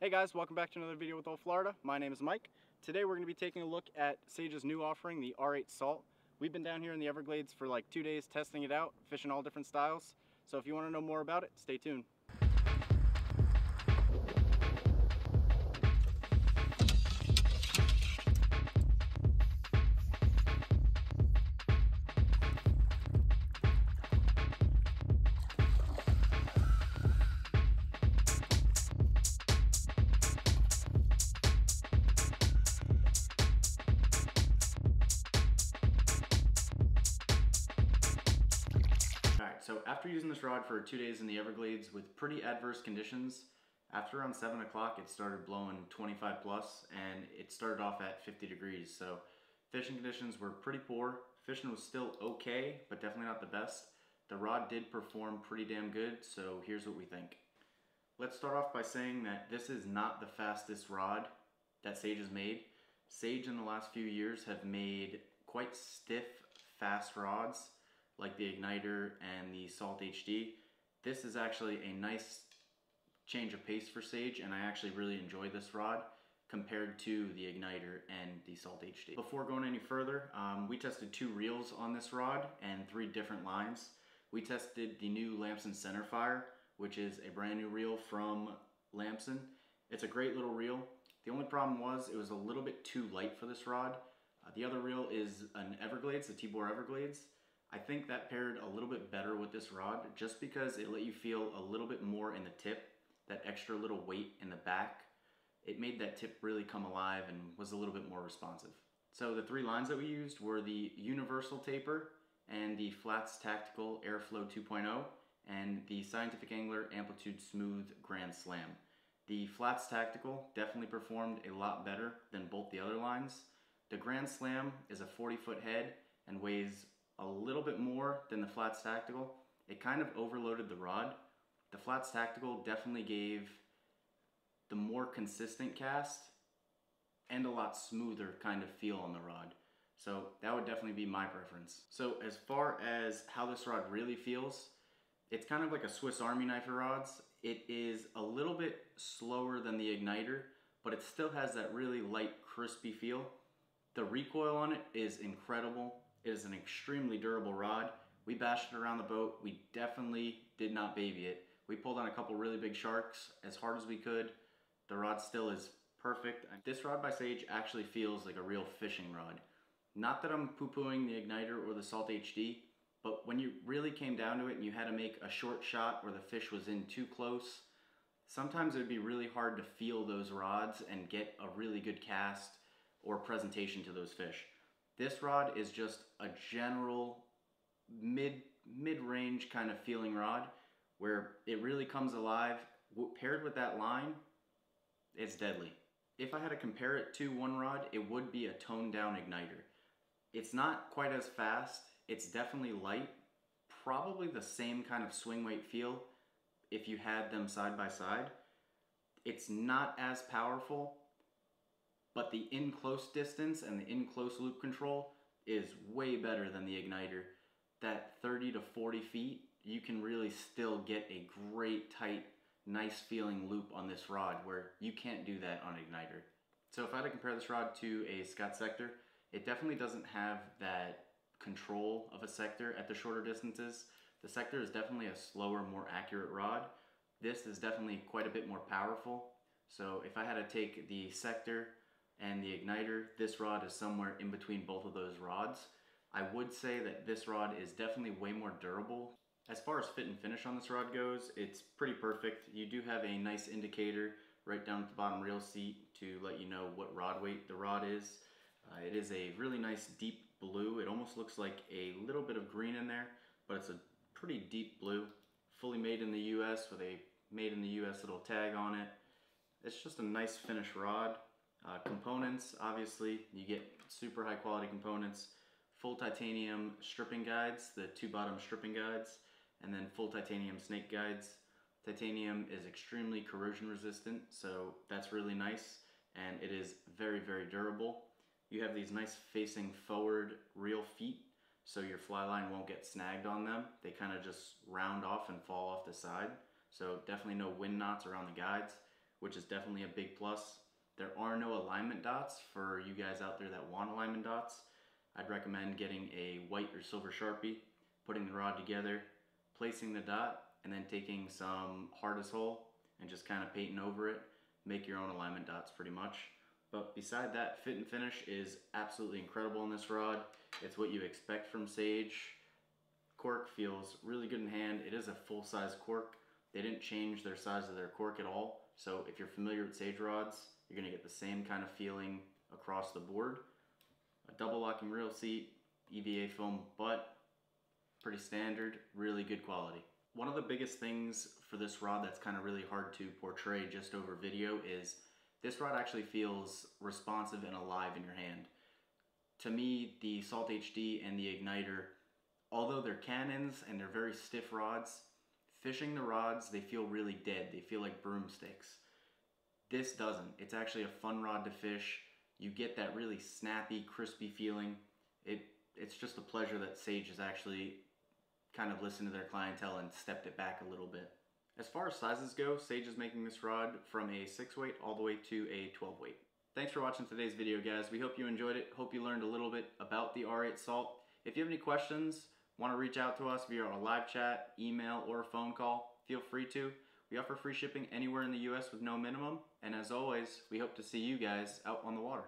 Hey guys, welcome back to another video with Old Florida. My name is Mike. Today we're going to be taking a look at Sage's new offering, the R8 Salt. We've been down here in the Everglades for like 2 days testing it out, fishing all different styles. So if you want to know more about it, stay tuned. So after using this rod for 2 days in the Everglades with pretty adverse conditions, after around 7 o'clock it started blowing 25 plus and it started off at 50 degrees. So fishing conditions were pretty poor. Fishing was still okay, but definitely not the best. The rod did perform pretty damn good, so here's what we think. Let's start off by saying that this is not the fastest rod that Sage has made. Sage in the last few years have made quite stiff, fast rods, like the Igniter and the Salt HD. This is actually a nice change of pace for Sage, and I actually really enjoy this rod compared to the Igniter and the Salt HD. Before going any further, we tested 2 reels on this rod and 3 different lines. We tested the new Lamson Centerfire, which is a brand new reel from Lamson. It's a great little reel. The only problem was it was a little bit too light for this rod. The other reel is an Everglades, the Tibor Everglades. I think that paired a little bit better with this rod just because it let you feel a little bit more in the tip, that extra little weight in the back. It made that tip really come alive and was a little bit more responsive. So the 3 lines that we used were the Universal Taper and the Flats Tactical Airflow 2.0 and the Scientific Angler Amplitude Smooth Grand Slam. The Flats Tactical definitely performed a lot better than both the other lines. The Grand Slam is a 40-foot head and weighs a little bit more than the Flats Tactical. It kind of overloaded the rod. The Flats Tactical definitely gave the more consistent cast and a lot smoother kind of feel on the rod. So that would definitely be my preference. So as far as how this rod really feels, it's kind of like a Swiss Army knife of rods. It is a little bit slower than the Igniter, but it still has that really light, crispy feel. The recoil on it is incredible. It is an extremely durable rod. We bashed it around the boat. We definitely did not baby it. We pulled on a couple really big sharks as hard as we could. The rod still is perfect. This rod by Sage actually feels like a real fishing rod. Not that I'm poo-pooing the Igniter or the Salt HD, but when you really came down to it and you had to make a short shot where the fish was in too close, sometimes it would be really hard to feel those rods and get a really good cast or presentation to those fish. This rod is just a general mid-range kind of feeling rod where it really comes alive. Paired with that line, it's deadly. If I had to compare it to one rod, it would be a toned down Igniter. It's not quite as fast. It's definitely light. Probably the same kind of swing weight feel if you had them side by side. It's not as powerful, but the in-close distance and the in-close loop control is way better than the Igniter. That 30 to 40 feet, you can really still get a great, tight, nice feeling loop on this rod where you can't do that on Igniter. So if I had to compare this rod to a Scott Sector, it definitely doesn't have that control of a Sector at the shorter distances. The Sector is definitely a slower, more accurate rod. This is definitely quite a bit more powerful. So if I had to take the Sector and the Igniter, this rod is somewhere in between both of those rods. I would say that this rod is definitely way more durable. As far as fit and finish on this rod goes, it's pretty perfect. You do have a nice indicator right down at the bottom reel seat to let you know what rod weight the rod is. It is a really nice deep blue. It almost looks like a little bit of green in there, but it's a pretty deep blue. Fully made in the US with a made in the US little tag on it. It's just a nice finished rod. Components, obviously, you get super high quality components, full titanium stripping guides, the 2 bottom stripping guides, and then full titanium snake guides. Titanium is extremely corrosion resistant, so that's really nice, and it is very, very durable. You have these nice facing forward reel feet, so your fly line won't get snagged on them. They kind of just round off and fall off the side, so definitely no wind knots around the guides. which is definitely a big plus. There are no alignment dots for you guys out there that want alignment dots. I'd recommend getting a white or silver Sharpie, putting the rod together, placing the dot, and then taking some hardest hole and just kind of painting over it. Make your own alignment dots pretty much. But beside that, fit and finish is absolutely incredible in this rod. It's what you expect from Sage. Cork feels really good in hand. It is a full-size cork. They didn't change their size of their cork at all. So if you're familiar with Sage rods, you're gonna get the same kind of feeling across the board. A double locking reel seat, EVA foam butt, pretty standard, really good quality. One of the biggest things for this rod that's kind of really hard to portray just over video is this rod actually feels responsive and alive in your hand. To me, the Salt HD and the Igniter, although they're cannons and they're very stiff rods, fishing the rods, they feel really dead. They feel like broomsticks. This doesn't. It's actually a fun rod to fish. You get that really snappy, crispy feeling. It's just a pleasure that Sage has actually kind of listened to their clientele and stepped it back a little bit. As far as sizes go, Sage is making this rod from a 6 weight all the way to a 12 weight. Thanks for watching today's video, guys. We hope you enjoyed it. Hope you learned a little bit about the R8 Salt. If you have any questions, want to reach out to us via a live chat, email, or a phone call, feel free to. We offer free shipping anywhere in the US with no minimum. And as always, we hope to see you guys out on the water.